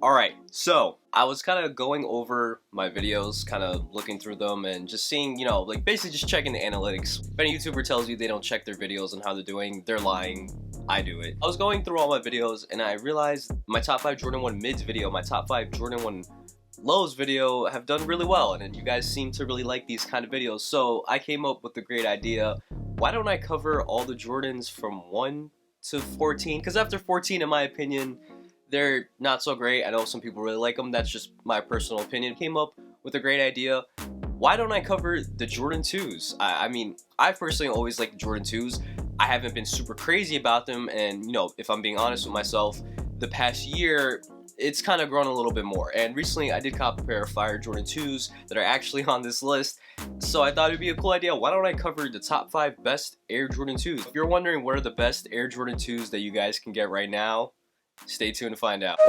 Alright, so I was kind of going over my videos, kind of looking through them and just seeing, like basically just checking the analytics. If any YouTuber tells you they don't check their videos and how they're doing, they're lying. I do it. I was going through all my videos and I realized my top 5 Jordan 1 mids video, my top 5 Jordan 1 lows video have done really well, and you guys seem to really like these kind of videos. So I came up with a great idea. Why don't I cover all the Jordans from 1 to 14? Because after 14, in my opinion, they're not so great. I know some people really like them. That's just my personal opinion. Came up with a great idea. Why don't I cover the Jordan 2s? I mean, I personally always liked the Jordan 2s. I haven't been super crazy about them, and if I'm being honest with myself, the past year it's kind of grown a little bit more. And recently I did cop a pair of fire Jordan 2s that are actually on this list. So I thought it'd be a cool idea. Why don't I cover the top 5 best Air Jordan 2s? If you're wondering what are the best Air Jordan 2s that you guys can get right now, stay tuned to find out.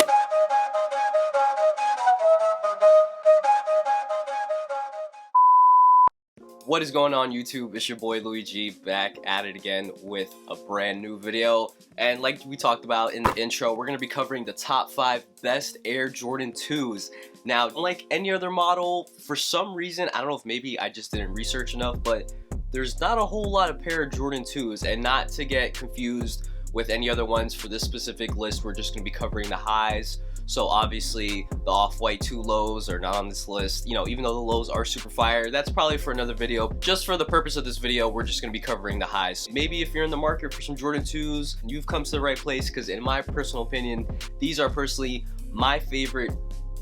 What is going on, YouTube? It's your boy Luigi, back at it again with a brand new video. And like we talked about in the intro, we're going to be covering the top 5 best Air Jordan 2s. Now, unlike any other model, for some reason, I don't know if maybe I just didn't research enough, but there's not a whole lot of pair of Jordan 2s. And not to get confused with any other ones, for this specific list, we're just going to be covering the highs. So obviously the off-white 2 lows are not on this list. Even though the lows are super fire, that's probably for another video. Just for the purpose of this video, we're just going to be covering the highs. Maybe if you're in the market for some Jordan 2s, you've come to the right place, because in my personal opinion, these are personally my favorite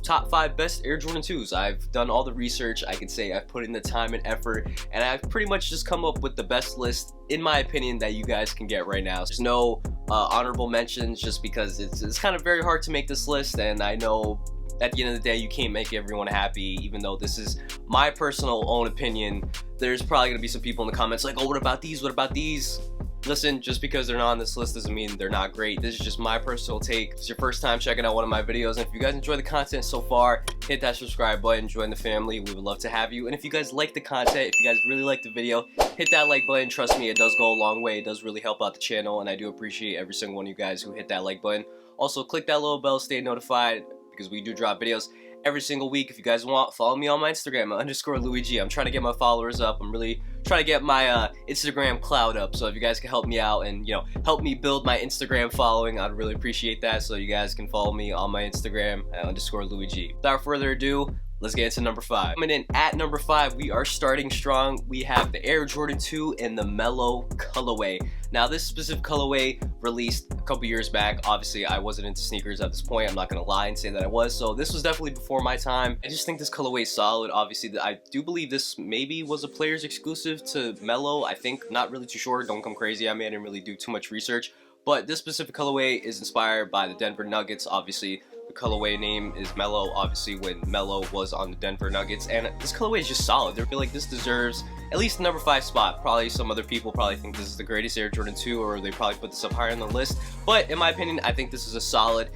top 5 best Air Jordan 2s. I've done all the research. I can say I've put in the time and effort, and I've pretty much just come up with the best list, in my opinion, that you guys can get right now. There's no honorable mentions, just because it's kind of very hard to make this list, and I know at the end of the day you can't make everyone happy. Even though this is my personal own opinion, there's probably gonna be some people in the comments like, oh, what about these, what about these? Listen, just because they're not on this list doesn't mean they're not great. This is just my personal take. If it's your first time checking out one of my videos, and if you guys enjoy the content so far, hit that subscribe button, join the family. We would love to have you. And if you guys like the content, if you guys really like the video, hit that like button. Trust me, it does go a long way. It does really help out the channel, and I do appreciate every single one of you guys who hit that like button. Also, click that little bell, stay notified, because we do drop videos every single week. If you guys want, follow me on my Instagram, _Luigi. I'm trying to get my followers up. I'm really trying to get my Instagram cloud up. So if you guys can help me out and help me build my Instagram following, I'd really appreciate that. So you guys can follow me on my Instagram _Luigi. Without further ado, let's get into number 5. Coming in at number 5, we are starting strong. We have the Air Jordan 2 in the Mellow colorway. Now, this specific colorway released a couple years back. Obviously, I wasn't into sneakers at this point. I'm not gonna lie and say that I was. So this was definitely before my time. I just think this colorway is solid. Obviously, I do believe this maybe was a player's exclusive to Mellow. I think, not really too sure. Don't come crazy. I didn't really do too much research. But this specific colorway is inspired by the Denver Nuggets. Obviously, the colorway name is Mellow, obviously, when Mellow was on the Denver Nuggets, and this colorway is just solid. I feel like this deserves at least the number 5 spot. Probably some other people probably think this is the greatest Air Jordan 2, or they probably put this up higher on the list, but in my opinion, I think this is a solid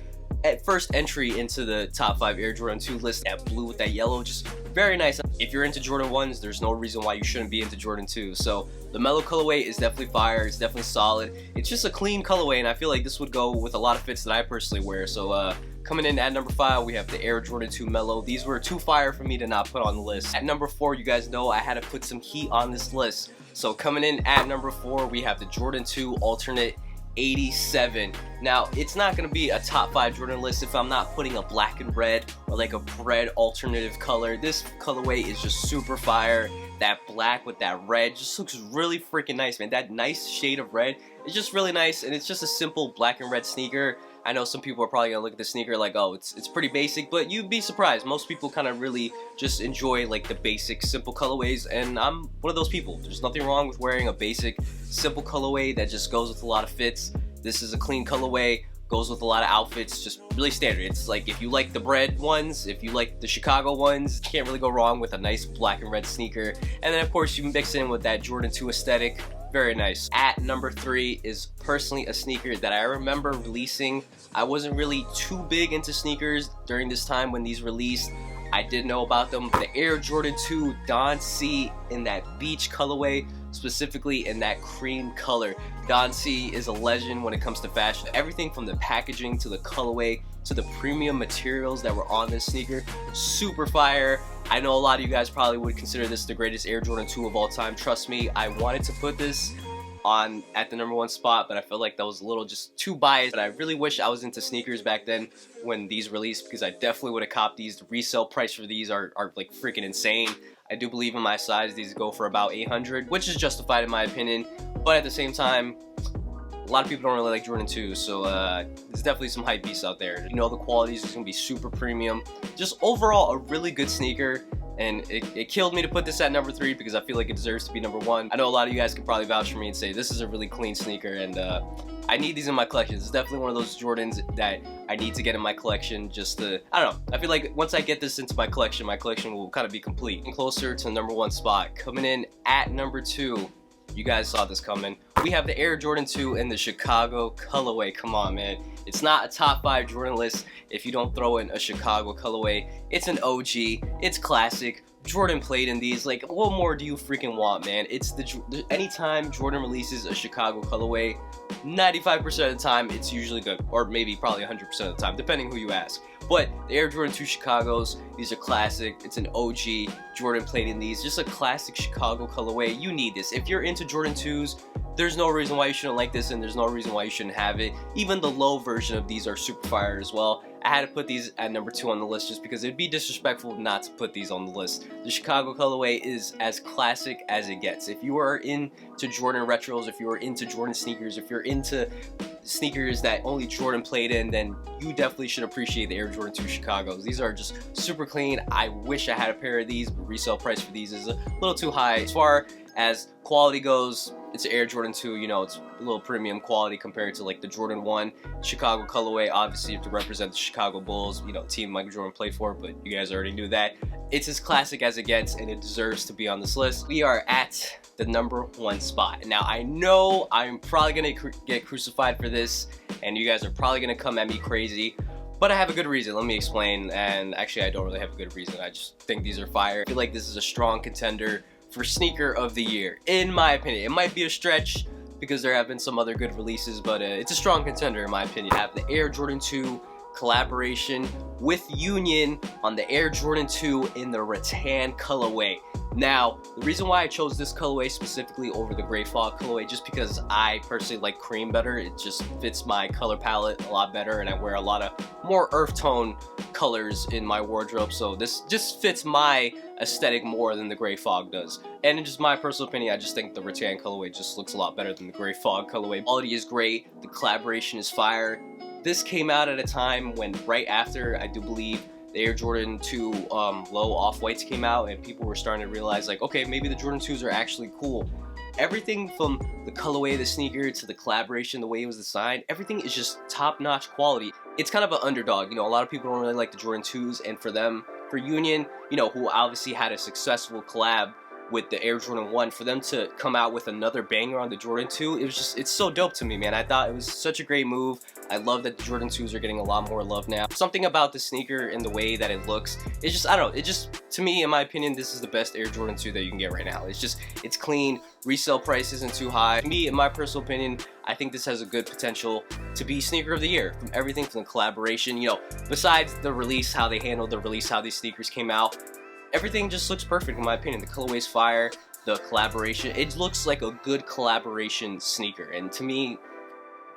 first entry into the top 5 Air Jordan 2 list. That blue with that yellow, just very nice. If you're into Jordan 1s, there's no reason why you shouldn't be into Jordan 2s. So the Mellow colorway is definitely fire. It's definitely solid. It's just a clean colorway, and I feel like this would go with a lot of fits that I personally wear. So coming in at number 5, we have the Air Jordan 2 Mellow. These were too fire for me to not put on the list. At number 4, you guys know I had to put some heat on this list. So coming in at number 4, we have the Jordan 2 Alternate 87. Now, it's not going to be a top 5 Jordan list if I'm not putting a black and red or like a red alternative color. This colorway is just super fire. That black with that red just looks really freaking nice, man. That nice shade of red is just really nice, and it's just a simple black and red sneaker. I know some people are probably gonna look at the sneaker like, oh, it's pretty basic, but you'd be surprised. Most people kind of really just enjoy like the basic, simple colorways, and I'm one of those people. There's nothing wrong with wearing a basic, simple colorway that just goes with a lot of fits. This is a clean colorway, goes with a lot of outfits, just really standard. It's like if you like the bread ones, if you like the Chicago ones, can't really go wrong with a nice black and red sneaker. And then of course you mix in with that Jordan 2 aesthetic. Very nice. At number 3 is personally a sneaker that I remember releasing. I wasn't really too big into sneakers during this time when these released. I did know about them. The Air Jordan 2 Don C in that beach colorway. specifically in that cream color. Don C is a legend when it comes to fashion. Everything from the packaging to the colorway to the premium materials that were on this sneaker, super fire. I know a lot of you guys probably would consider this the greatest Air Jordan 2 of all time. Trust me, I wanted to put this on at the #1 spot, but I felt like that was a little just too biased. But I really wish I was into sneakers back then when these released, because I definitely would have copped these. The resale price for these are like freaking insane. I do believe in my size these go for about 800, which is justified in my opinion, but at the same time, a lot of people don't really like Jordan 2, so there's definitely some hype beasts out there. You know, the quality is going to be super premium. Just overall, a really good sneaker, and it killed me to put this at #3 because I feel like it deserves to be #1. I know a lot of you guys can probably vouch for me and say this is a really clean sneaker, and I need these in my collection. It's definitely one of those Jordans that I need to get in my collection just to, I don't know, I feel like once I get this into my collection will kind of be complete. And closer to the #1 spot, coming in at #2, you guys saw this coming. We have the Air Jordan 2 in the Chicago colorway. Come on, man. It's not a top 5 Jordan list if you don't throw in a Chicago colorway. It's an OG. It's classic. Jordan played in these. Like, what more do you freaking want, man? It's anytime Jordan releases a Chicago colorway, 95% of the time it's usually good, or maybe probably 100% of the time, depending who you ask. But the Air Jordan 2 Chicagos, these are classic. It's an OG. Jordan played in these. Just a classic Chicago colorway. You need this. If you're into Jordan 2s, there's no reason why you shouldn't like this, and there's no reason why you shouldn't have it. Even the low version of these are super fire as well. I had to put these at #2 on the list just because it'd be disrespectful not to put these on the list. The Chicago colorway is as classic as it gets. If you are into Jordan retros, if you are into Jordan sneakers, if you're into sneakers that only Jordan played in, then you definitely should appreciate the Air Jordan 2 Chicagos. These are just super clean. I wish I had a pair of these, but resale price for these is a little too high. As far as quality goes, it's Air Jordan 2, you know, it's a little premium quality compared to like the Jordan 1 Chicago colorway. Obviously, you have to represent the Chicago Bulls, you know, team Michael Jordan played for, but you guys already knew that. It's as classic as it gets, and it deserves to be on this list. We are at the #1 spot. Now, I know I'm probably gonna get crucified for this, and you guys are probably gonna come at me crazy, but I have a good reason. Let me explain. And actually, I don't really have a good reason. I just think these are fire. I feel like this is a strong contender for sneaker of the year, in my opinion. It might be a stretch because there have been some other good releases, but it's a strong contender in my opinion. I have the Air Jordan 2 collaboration with Union on the Air Jordan 2 in the Rattan colorway. Now, the reason why I chose this colorway specifically over the Gray Fog colorway, just because I personally like cream better. It just fits my color palette a lot better, and I wear a lot of more earth tone colors in my wardrobe, so this just fits my aesthetic more than the Gray Fog does. And in just my personal opinion, I just think the Rattan colorway just looks a lot better than the Gray Fog colorway. Quality is great, the collaboration is fire. This came out at a time when right after, I do believe, the Air Jordan 2 low off-whites came out, and people were starting to realize, like, okay, maybe the Jordan 2s are actually cool. Everything from the colorway of the sneaker to the collaboration, the way it was designed, everything is just top-notch quality. It's kind of an underdog. You know, a lot of people don't really like the Jordan 2s, and for Union, you know, who obviously had a successful collab with the Air Jordan 1, for them to come out with another banger on the Jordan 2, it's so dope to me, man. I thought it was such a great move. I love that the Jordan 2s are getting a lot more love now. Something about the sneaker and the way that it looks, it's just, I don't know, it just, to me, in my opinion, this is the best Air Jordan 2 that you can get right now. It's clean, resale price isn't too high. To me, in my personal opinion, I think this has a good potential to be sneaker of the year, from everything from the collaboration, you know, besides the release, how they handled the release, how these sneakers came out. Everything just looks perfect in my opinion. The colorway's fire, the collaboration, it looks like a good collaboration sneaker. And to me,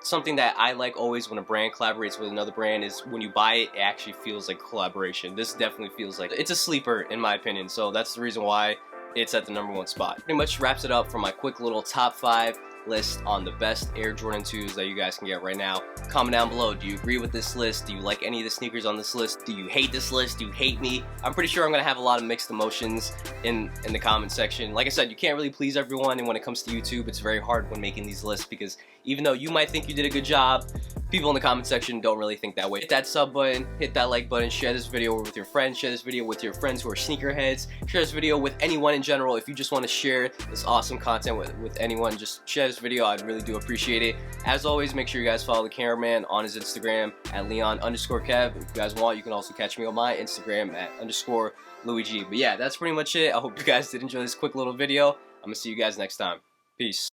something that I like always when a brand collaborates with another brand is when you buy it, it actually feels like collaboration. This definitely feels like it's a sleeper in my opinion. So that's the reason why it's at the #1 spot. Pretty much wraps it up for my quick little top 5 list on the best Air Jordan 2s that you guys can get right now. Comment down below, do you agree with this list? Do you like any of the sneakers on this list? Do you hate this list? Do you hate me? I'm pretty sure I'm gonna have a lot of mixed emotions in the comment section. Like I said, you can't really please everyone, and when it comes to YouTube, it's very hard when making these lists, because even though you might think you did a good job, people in the comment section don't really think that way. Hit that sub button, hit that like button, share this video with your friends, share this video with your friends who are sneakerheads, share this video with anyone in general. If you just want to share this awesome content with anyone, just share this video. I'd really do appreciate it. As always, make sure you guys follow the cameraman on his Instagram at Leon_Kev. If you guys want, you can also catch me on my Instagram at _LouisG. But yeah, that's pretty much it. I hope you guys did enjoy this quick little video. I'm gonna see you guys next time. Peace.